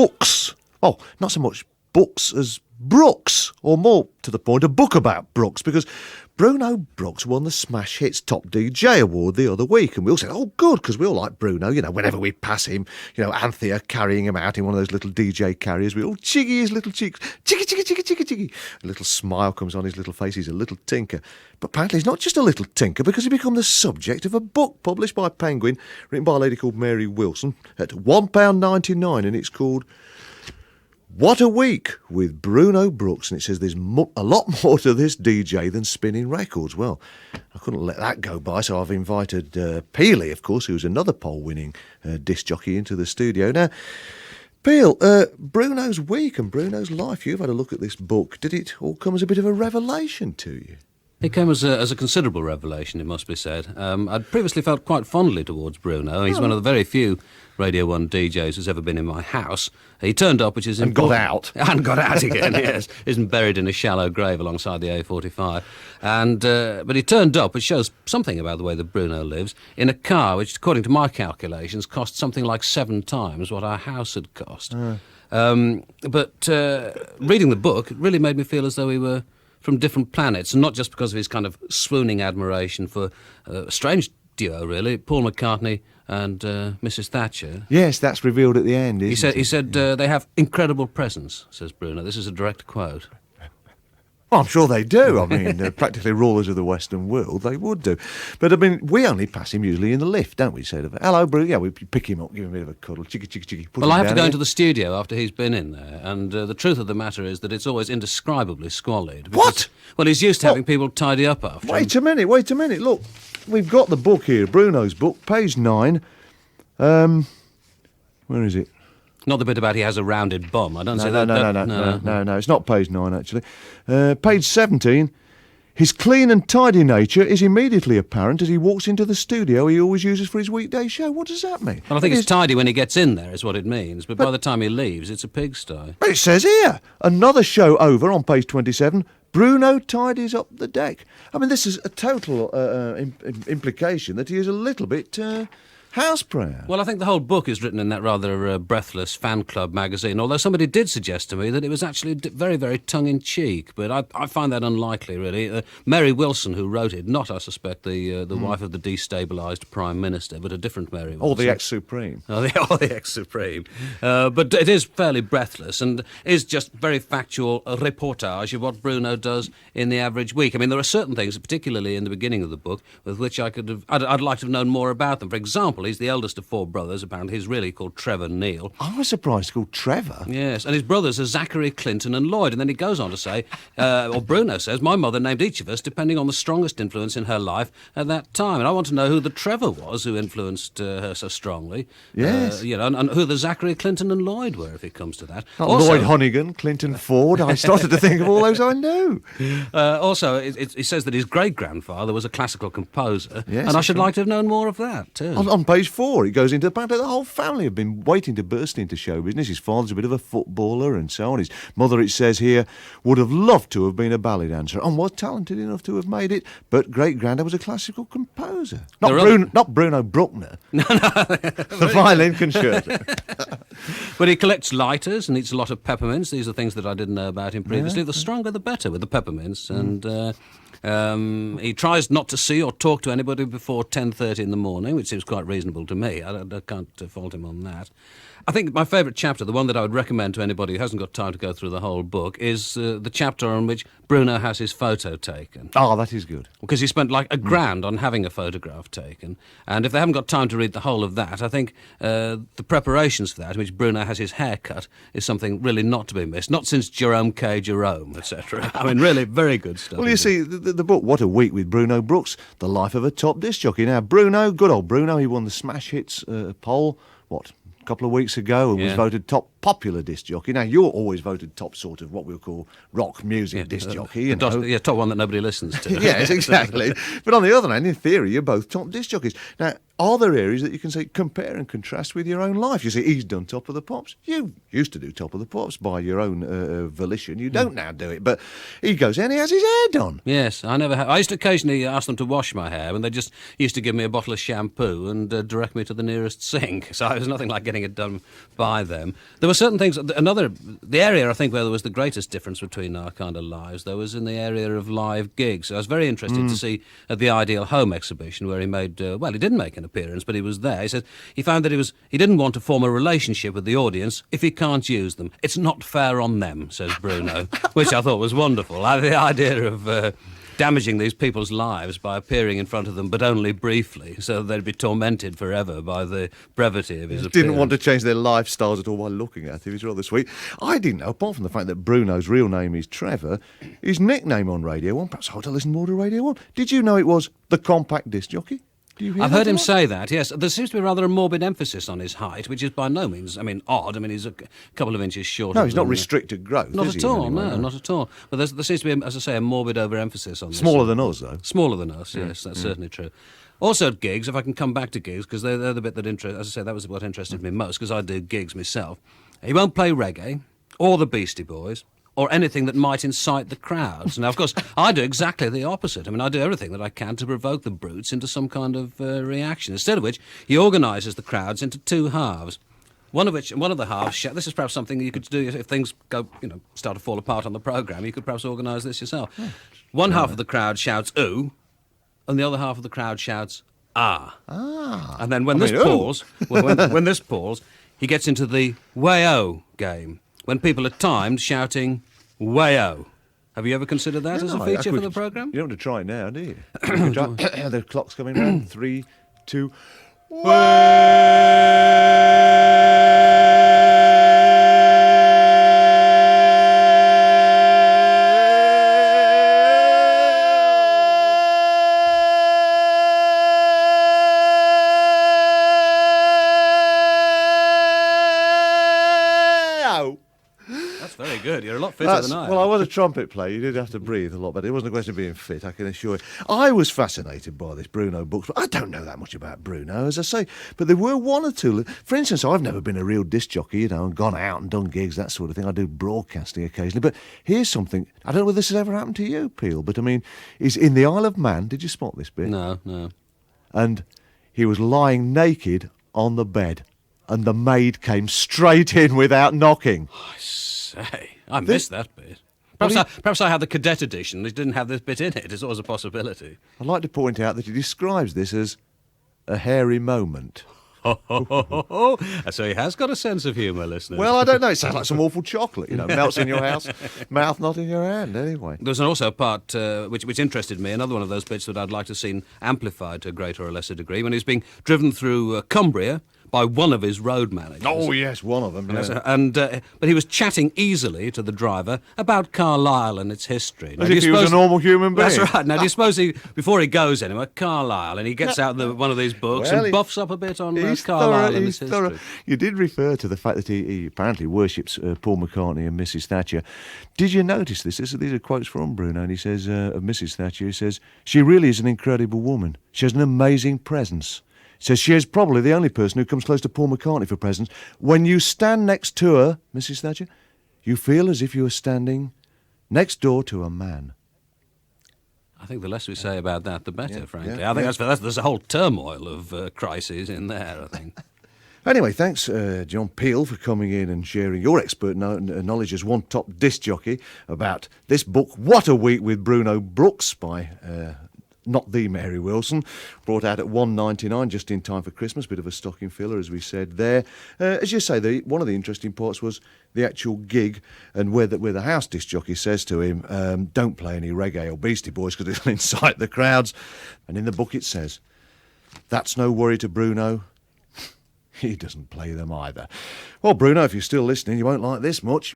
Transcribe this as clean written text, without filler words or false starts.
books. Oh, not so much books as Brookes, or more to the point, a book about Brookes, because Bruno Brookes won the Smash Hits Top DJ Award the other week, and we all said, oh, good, because we all like Bruno. You know, whenever we pass him, you know, Anthea carrying him out in one of those little DJ carriers, we all chiggy his little cheeks, chiggy, chiggy, chiggy, chiggy, chiggy. A little smile comes on his little face, he's a little tinker. But apparently he's not just a little tinker, because he became the subject of a book published by Penguin, written by a lady called Mary Wilson, at £1.99, and it's called What a Week with Bruno Brookes, and it says there's a lot more to this DJ than spinning records. Well, I couldn't let that go by, so I've invited Peely, of course, who's another poll-winning disc jockey, into the studio. Now, Peel, Bruno's week and Bruno's life, you've had a look at this book. Did it all come as a bit of a revelation to you? It came as a considerable revelation, it must be said. I'd previously felt quite fondly towards Bruno. He's one of the very few Radio 1 DJs who's ever been in my house. He turned up, which is important. And got out. And got out again, yes. Isn't buried in a shallow grave alongside the A45. But he turned up, which shows something about the way that Bruno lives, in a car which, according to my calculations, cost something like 7 times what our house had cost. But reading the book, it really made me feel as though we were from different planets, and not just because of his kind of swooning admiration for a strange duo, really, Paul McCartney and Mrs. Thatcher. Yes, that's revealed at the end, isn't it? He said they have incredible presence, says Bruno. This is a direct quote. Well, I'm sure they do. I mean, practically rulers of the Western world, they would do. But, I mean, we only pass him usually in the lift, don't we? Say, hello, Bruno. Yeah, we pick him up, give him a bit of a cuddle, chiggy, chiggy, chiggy. Well, I have to go into the studio after he's been in there, and the truth of the matter is that it's always indescribably squalid. What? Well, he's used to having people tidy up after him. Wait a minute. Look, we've got the book here, Bruno's book, page 9. Where is it? Not the bit about he has a rounded bum. I don't say that. No, it's not page 9, actually. Page 17. His clean and tidy nature is immediately apparent as he walks into the studio he always uses for his weekday show. What does that mean? Well, I think it's tidy when he gets in there, is what it means. But by the time he leaves, it's a pigsty. But it says here, another show over on page 27, Bruno tidies up the deck. I mean, this is a total implication that he is a little bit house proud. Well, I think the whole book is written in that rather breathless fan club magazine, although somebody did suggest to me that it was actually very, very tongue-in-cheek, but I find that unlikely, really. Mary Wilson, who wrote it, not, I suspect, the wife of the destabilised Prime Minister, but a different Mary Wilson. Or the ex-Supreme. Or the ex-Supreme. But it is fairly breathless and is just very factual reportage of what Bruno does in the average week. I mean, there are certain things, particularly in the beginning of the book, with which I'd like to have known more about them. For example, he's the eldest of 4 brothers. Apparently, he's really called Trevor Neal. I was surprised called Trevor. Yes, and his brothers are Zachary, Clinton and Lloyd. And then he goes on to say, or Bruno says, my mother named each of us depending on the strongest influence in her life at that time. And I want to know who the Trevor was who influenced her so strongly. Yes. And who the Zachary, Clinton and Lloyd were, if it comes to that. Also, Lloyd Honeygan, Clinton Ford. I started to think of all those I knew. Also, he says that his great-grandfather was a classical composer. Yes, and I should like to have known more of that, too. On page 4, it goes into apparently the whole family have been waiting to burst into show business. His father's a bit of a footballer and so on. His mother, it says here, would have loved to have been a ballet dancer and was talented enough to have made it, but great-granddad was a classical composer. Not Bruno Bruckner. No. The violin concerto. But he collects lighters and eats a lot of peppermints. These are things that I didn't know about him previously. Yeah. The stronger the better with the peppermints. And he tries not to see or talk to anybody before 10:30 in the morning, which seems quite reasonable to me. I can't fault him on that. I think my favourite chapter, the one that I would recommend to anybody who hasn't got time to go through the whole book, is the chapter on which Bruno has his photo taken. Oh, that is good. Because he spent like £1,000 on having a photograph taken. And if they haven't got time to read the whole of that, I think the preparations for that, in which Bruno has his hair cut, is something really not to be missed. Not since Jerome K. Jerome, etc. I mean, really very good stuff. Well, you see, the book, What a Week with Bruno Brookes, the life of a top disc jockey. Now, Bruno, good old Bruno, he won the Smash Hits poll, a couple of weeks ago, and was voted top popular disc jockey. Now, you're always voted top sort of what we'll call rock music disc jockey. Top one that nobody listens to. Yes, exactly. But on the other hand, in theory, you're both top disc jockeys. Now, are there areas that you can say compare and contrast with your own life? You see, he's done Top of the Pops. You used to do Top of the Pops by your own volition. You don't now do it. But he goes and he has his hair done. Yes, I never have. I used to occasionally ask them to wash my hair, and they just used to give me a bottle of shampoo and direct me to the nearest sink. So it was nothing like getting it done by them. There were certain things. The area I think where there was the greatest difference between our kind of lives, though, was in the area of live gigs. I was very interested to see at the Ideal Home exhibition where he made. He didn't make an appearance, but he was there. He said he found that he didn't want to form a relationship with the audience if he can't use them. It's not fair on them, says Bruno, which I thought was wonderful. The idea of damaging these people's lives by appearing in front of them, but only briefly, so they'd be tormented forever by the brevity of his appearance. Didn't want to change their lifestyles at all by looking at him. He's rather sweet. I didn't know, apart from the fact that Bruno's real name is Trevor, his nickname on Radio 1, perhaps I ought to listen more to Radio 1. Did you know it was the compact disc jockey? I've heard him say that, yes. There seems to be rather a morbid emphasis on his height, which is by no means, odd. He's a couple of inches shorter. No, he's not restricted growth, Not is at he, all, anyway? no, not at all. But there seems to be, as I say, a morbid overemphasis on this. Smaller than us, though. Smaller than us, yes, that's certainly true. Also at gigs, if I can come back to gigs, because they're the bit that as I say, that was what interested me most, because I do gigs myself. He won't play reggae, or the Beastie Boys, or anything that might incite the crowds. Now, of course, I do exactly the opposite. I do everything that I can to provoke the brutes into some kind of reaction. Instead of which, he organises the crowds into two halves. One of the halves, this is perhaps something you could do if things go, start to fall apart on the programme. You could perhaps organise this yourself. One half of the crowd shouts, ooh, and the other half of the crowd shouts, ah. And then when this palls, he gets into the way-o game, when people are timed shouting, way-o. Have you ever considered that as a feature for the programme? You don't want to try it now, do you? The clock's coming round. 3, 2... Very good. You're a lot fitter than I am. Well, I was a trumpet player. You did have to breathe a lot better. It wasn't a question of being fit, I can assure you. I was fascinated by this Bruno Brookes. I don't know that much about Bruno, as I say, but there were one or two. For instance, I've never been a real disc jockey, and gone out and done gigs, that sort of thing. I do broadcasting occasionally. But here's something. I don't know whether this has ever happened to you, Peel, but he's in the Isle of Man. Did you spot this bit? No. And he was lying naked on the bed, and the maid came straight in without knocking. I missed that bit. Perhaps I had the cadet edition. It didn't have this bit in it. It's always a possibility. I'd like to point out that he describes this as a hairy moment. So he has got a sense of humour, listeners. Well, I don't know. It sounds like some awful chocolate, melts in your house, mouth not in your hand, anyway. There was also a part which interested me, another one of those bits that I'd like to see amplified to a greater or lesser degree, when he was being driven through Cumbria by one of his road managers. Oh, yes, one of them. Yeah. But he was chatting easily to the driver about Carlisle and its history. As if he was a normal human being. That's right. Now, do you suppose before he goes anywhere, Carlisle, and he gets out one of these books and buffs up a bit on Carlisle and its history? You did refer to the fact that he apparently worships Paul McCartney and Mrs. Thatcher. Did you notice this? These are quotes from Bruno, and he says of Mrs. Thatcher, he says, she really is an incredible woman. She has an amazing presence. Says she is probably the only person who comes close to Paul McCartney for presence. When you stand next to her, Mrs. Thatcher, you feel as if you are standing next door to a man. I think the less we say about that, the better, frankly. I think there's a whole turmoil of crises in there, I think. Anyway, thanks, John Peel, for coming in and sharing your expert knowledge as one top disc jockey about this book, What a Week with Bruno Brookes, by... not the Mary Wilson, brought out at $1.99 just in time for Christmas. Bit of a stocking filler, as we said there. As you say, one of the interesting parts was the actual gig, and where the house disc jockey says to him, don't play any reggae or Beastie Boys because it'll incite the crowds. And in the book it says, that's no worry to Bruno. He doesn't play them either. Well, Bruno, if you're still listening, you won't like this much.